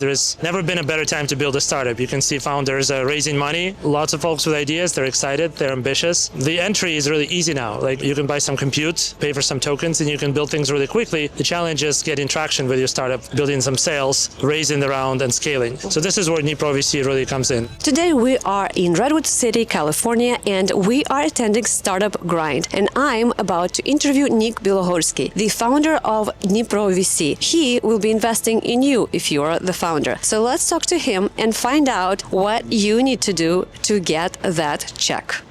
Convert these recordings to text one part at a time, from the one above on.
There's never been a better time to build a startup. You can see founders raising money, lots of folks with ideas, they're excited, they're ambitious. The entry is really easy now. Like you can buy some compute, pay for some tokens, and you can build things really quickly. The challenge is getting traction with your startup, building some sales, raising the round, and scaling. So this is where Dnipro VC really comes in. Today we are in Redwood City, California, and we are attending Startup Grind. And I'm about to interview Nick Bilogorskiy, the founder of Dnipro VC. He will be investing in you if you are the founder. So let's talk to him and find out what you need to do to get that check.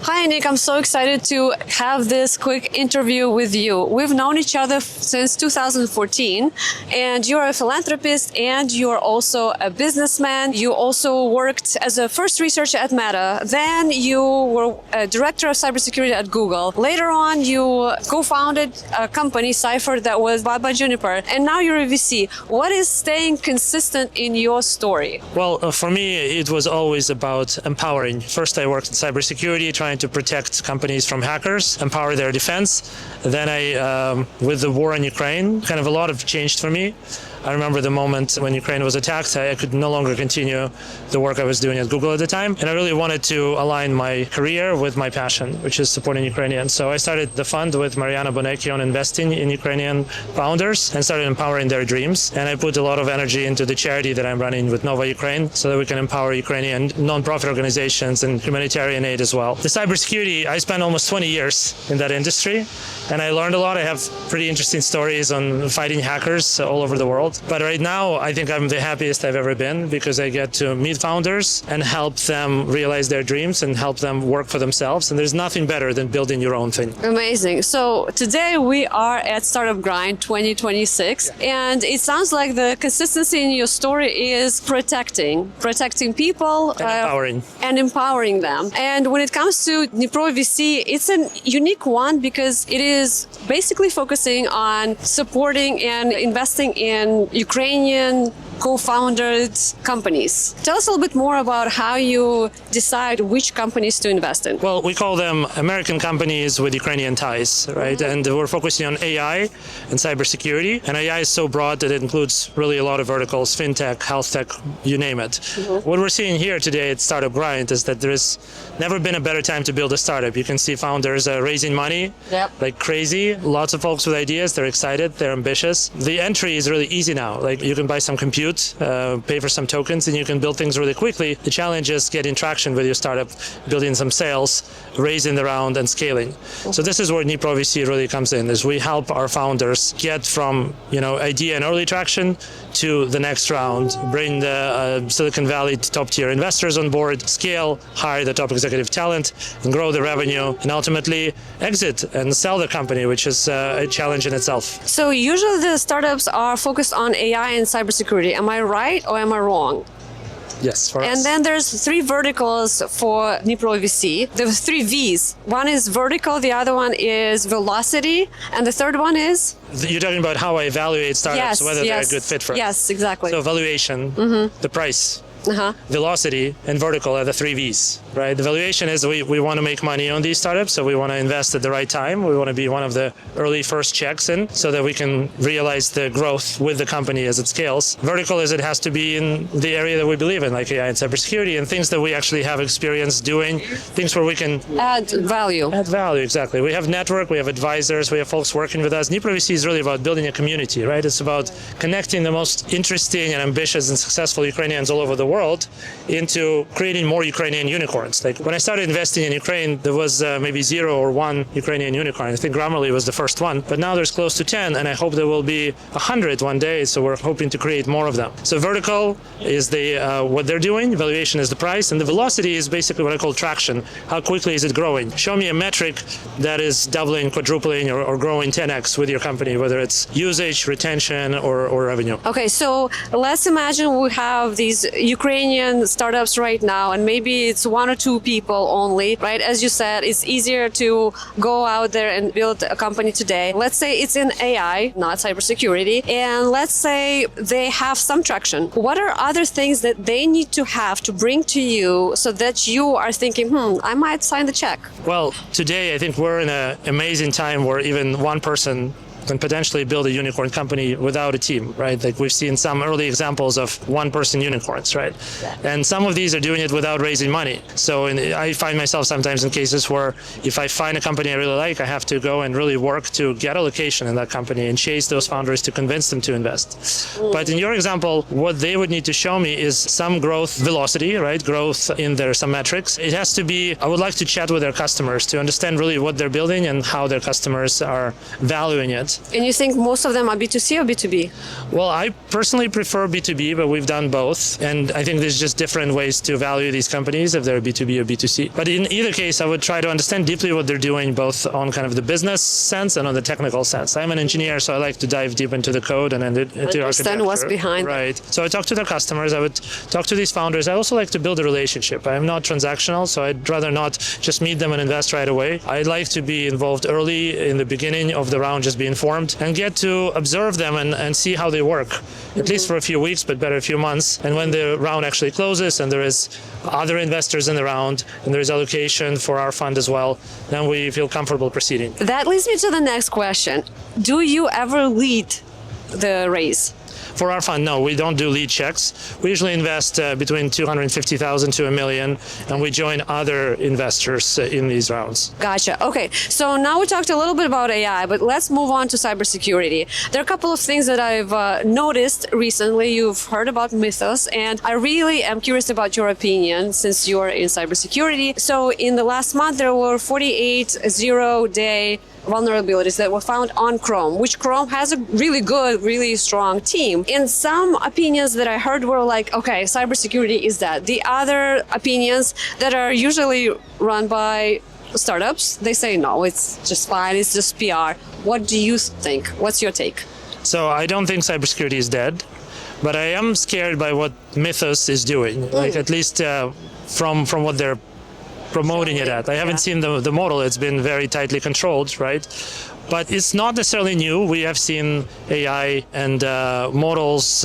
Hi, Nick. I'm so excited to have this quick interview with you. We've known each other since 2014, and you're a philanthropist and you're also a businessman. You also worked as a first researcher at Meta. Then you were a director of cybersecurity at Google. Later on, you co-founded a company, Cyphort, that was bought by Juniper. And now you're a VC. What is staying consistent in your story? Well, for me, it was always about empowering. First, I worked in cybersecurity, trying to protect companies from hackers, empower their defense. Then with the war in Ukraine, kind of a lot have changed for me. I remember the moment when Ukraine was attacked, I could no longer continue the work I was doing at Google at the time. And I really wanted to align my career with my passion, which is supporting Ukrainians. So I started the fund with Mariana Bonecki on investing in Ukrainian founders and started empowering their dreams. And I put a lot of energy into the charity that I'm running with Nova Ukraine so that we can empower Ukrainian nonprofit organizations and humanitarian aid as well. The cybersecurity, I spent almost 20 years in that industry, and I learned a lot. I have pretty interesting stories on fighting hackers all over the world. But right now, I think I'm the happiest I've ever been because I get to meet founders and help them realize their dreams and help them work for themselves. And there's nothing better than building your own thing. Amazing. So today we are at Startup Grind 2026, and it sounds like the consistency in your story is protecting people and empowering them. And when it comes to Dnipro VC, it's a unique one because it is basically focusing on supporting and investing in Ukrainian co-founded companies. Tell us a little bit more about how you decide which companies to invest in. Well, we call them American companies with Ukrainian ties, right? Mm-hmm. And we're focusing on AI and cybersecurity. And AI is so broad that it includes really a lot of verticals, fintech, health tech, you name it. Mm-hmm. What we're seeing here today at Startup Grind is that there's never been a better time to build a startup. You can see founders raising money like crazy. Lots of folks with ideas, they're excited, they're ambitious. The entry is really easy now. Like you can buy some compute, pay for some tokens, and you can build things really quickly. The challenge is getting traction with your startup, building some sales, raising the round, and scaling. So this is where Dnipro VC really comes in, is we help our founders get from idea and early traction to the next round, bring the Silicon Valley top-tier investors on board, scale, hire the top executive talent, and grow the revenue, and ultimately exit and sell the company, which is a challenge in itself. So usually the startups are focused on AI and cybersecurity. Am I right or am I wrong? Yes, for us. And then there's three verticals for Dnipro VC. There's three Vs. One is vertical, the other one is velocity, and the third one is? You're talking about how I evaluate startups, whether they're a good fit for us. Yes, exactly. So valuation, the price, velocity, and vertical are the three Vs, right? The valuation is we want to make money on these startups, so we want to invest at the right time. We want to be one of the early first checks in so that we can realize the growth with the company as it scales. Vertical is it has to be in the area that we believe in, like AI and cybersecurity, and things that we actually have experience doing, things where we can add value. Add value, exactly. We have network, we have advisors, we have folks working with us. Dnipro VC is really about building a community, right? It's about connecting the most interesting and ambitious and successful Ukrainians all over the world into creating more Ukrainian unicorns. Like when I started investing in Ukraine, there was maybe 0 or 1 Ukrainian unicorn. I think Grammarly was the first one, but now there's close to 10, and I hope there will be 100 one day. So we're hoping to create more of them. So vertical is what they're doing. Valuation is the price, and the velocity is basically what I call traction. How quickly is it growing? Show me a metric that is doubling, quadrupling, or growing 10x with your company, whether it's usage, retention, or revenue. Okay, so let's imagine we have these Ukrainian startups right now, and maybe it's 1 or 2 people only, right? As you said, it's easier to go out there and build a company today. Let's say it's in AI, not cybersecurity, and let's say they have some traction. What are other things that they need to have to bring to you so that you are thinking, I might sign the check? Well, today I think we're in an amazing time where even one person and potentially build a unicorn company without a team, right? Like we've seen some early examples of one-person unicorns, right? And some of these are doing it without raising money. So I find myself sometimes in cases where if I find a company I really like, I have to go and really work to get a location in that company and chase those founders to convince them to invest. But in your example, what they would need to show me is some growth velocity, right? Growth in their some metrics. It has to be, I would like to chat with their customers to understand really what they're building and how their customers are valuing it. And you think most of them are B2C or B2B? Well, I personally prefer B2B, but we've done both. And I think there's just different ways to value these companies if they're B2B or B2C. But in either case, I would try to understand deeply what they're doing, both on kind of the business sense and on the technical sense. I'm an engineer, so I like to dive deep into the code and into architecture. Understand what's behind. Right. So I talk to their customers. I would talk to these founders. I also like to build a relationship. I'm not transactional, so I'd rather not just meet them and invest right away. I'd like to be involved early in the beginning of the round, just be informed and get to observe them and see how they work, at least for a few weeks, but better a few months. And when the round actually closes and there is other investors in the round and there is allocation for our fund as well, then we feel comfortable proceeding. That leads me to the next question. Do you ever lead the raise? For our fund, no, we don't do lead checks. We usually invest between 250,000 to $1 million, and we join other investors in these rounds. Gotcha. Okay, so now we talked a little bit about AI, but let's move on to cybersecurity. There are a couple of things that I've noticed recently. You've heard about Mythos, and I really am curious about your opinion since you're in cybersecurity. So in the last month, there were 48 zero-day vulnerabilities that were found on Chrome, which Chrome has a really good, really strong team. And some opinions that I heard were like, okay, cybersecurity is that. The other opinions that are usually run by startups, they say, no, it's just fine, it's just PR. What do you think? What's your take? So I don't think cybersecurity is dead, but I am scared by what Mythos is doing, like at least from what they're promoting it at. I haven't seen the model. It's been very tightly controlled, right? But it's not necessarily new. We have seen AI and models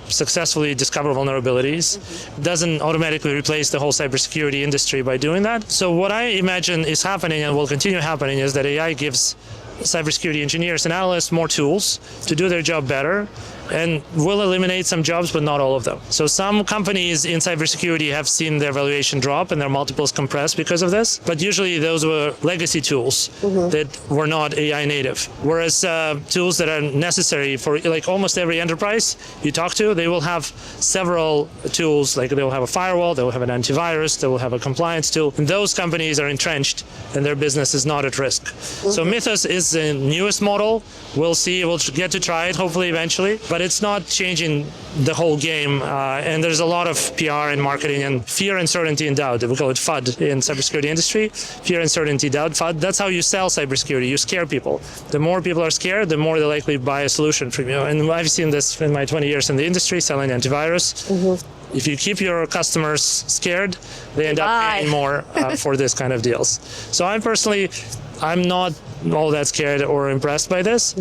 successfully discover vulnerabilities. It doesn't automatically replace the whole cybersecurity industry by doing that. So what I imagine is happening and will continue happening is that AI gives cybersecurity engineers and analysts more tools to do their job better, and will eliminate some jobs, but not all of them. So some companies in cybersecurity have seen their valuation drop and their multiples compress because of this, but usually those were legacy tools that were not AI native. Whereas tools that are necessary for like almost every enterprise you talk to, they will have several tools, like they will have a firewall, they will have an antivirus, they will have a compliance tool, and those companies are entrenched and their business is not at risk. So Mythos is the newest model. We'll see, we'll get to try it hopefully eventually, but it's not changing the whole game. And there's a lot of PR and marketing and fear, uncertainty, and doubt. We call it FUD in cybersecurity industry. Fear, uncertainty, doubt, FUD. That's how you sell cybersecurity. You scare people. The more people are scared, the more they're likely to buy a solution from you. And I've seen this in my 20 years in the industry, selling antivirus. If you keep your customers scared, they end up paying more for this kind of deals. So I'm not all that scared or impressed by this,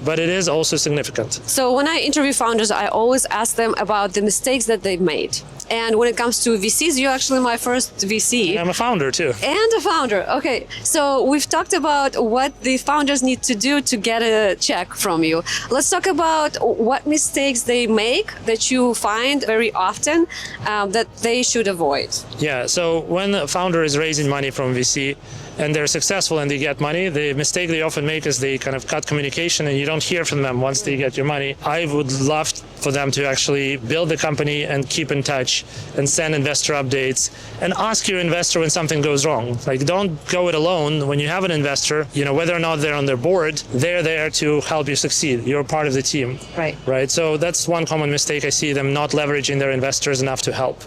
but it is also significant. So when I interview founders, I always ask them about the mistakes that they've made. And when it comes to VCs, you're actually my first VC. I'm a founder too. And a founder. Okay. So we've talked about what the founders need to do to get a check from you. Let's talk about what mistakes they make that you find very often that they should avoid. Yeah. So when a founder is raising money from VC, and they're successful and they get money, the mistake they often make is they kind of cut communication and you don't hear from them once they get your money. I would love for them to actually build the company and keep in touch and send investor updates and ask your investor when something goes wrong. Like, don't go it alone. When you have an investor, whether or not they're on their board, they're there to help you succeed. You're part of the team. Right. So that's one common mistake I see, them not leveraging their investors enough to help.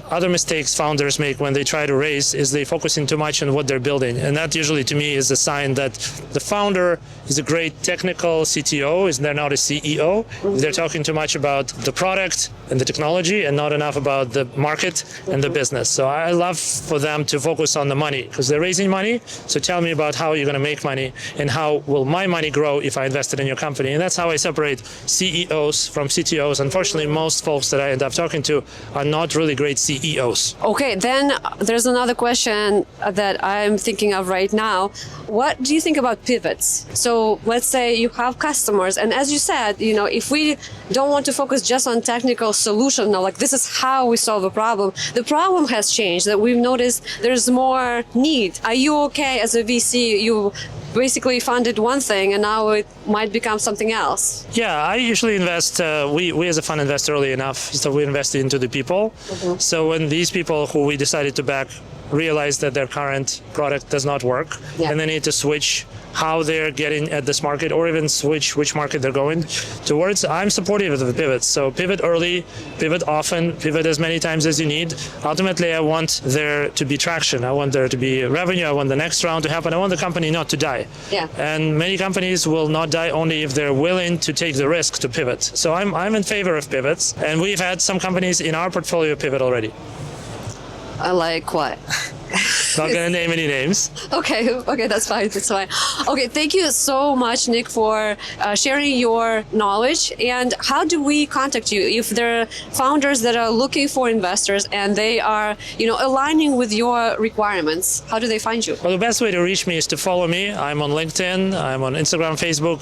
Other mistakes founders make when they try to raise is they focusing too much on what they're building. And that usually to me is a sign that the founder is a great technical CTO, they're not a CEO. They're talking too much about the product in the technology and not enough about the market and the business. So I love for them to focus on the money because they're raising money. So tell me about how you're going to make money and how will my money grow if I invested in your company. And that's how I separate CEOs from CTOs. Unfortunately, most folks that I end up talking to are not really great CEOs. Okay, then there's another question that I'm thinking of right now. What do you think about pivots? So let's say you have customers, and as you said, if we don't want to focus just on technical solution, like this is how we solve a problem, the problem has changed, that we've noticed there's more need. Are you okay as a VC? You basically funded one thing and now it might become something else. Yeah, I usually invest, we as a fund invest early enough, so we invest into the people. Mm-hmm. So when these people who we decided to back realize that their current product does not work, and they need to switch how they're getting at this market or even switch which market they're going towards, I'm supportive of the pivots. So pivot early, pivot often, pivot as many times as you need. Ultimately, I want there to be traction. I want there to be revenue. I want the next round to happen. I want the company not to die. Yeah. And many companies will not die only if they're willing to take the risk to pivot. So I'm in favor of pivots. And we've had some companies in our portfolio pivot already. I like what? Not going to name any names. Okay, that's fine. Okay, thank you so much, Nick, for sharing your knowledge. And how do we contact you if there are founders that are looking for investors and they are, aligning with your requirements? How do they find you? Well, the best way to reach me is to follow me. I'm on LinkedIn, I'm on Instagram, Facebook,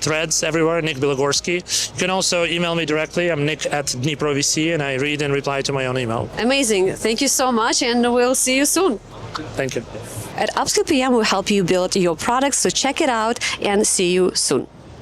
Threads, everywhere, Nick Bilogorskiy. You can also email me directly. I'm Nick@Dnipro VC, and I read and reply to my own email. Amazing. Thank you so much, and we'll see you soon. Thank you. At Upskill PM, we help you build your products, so check it out and see you soon.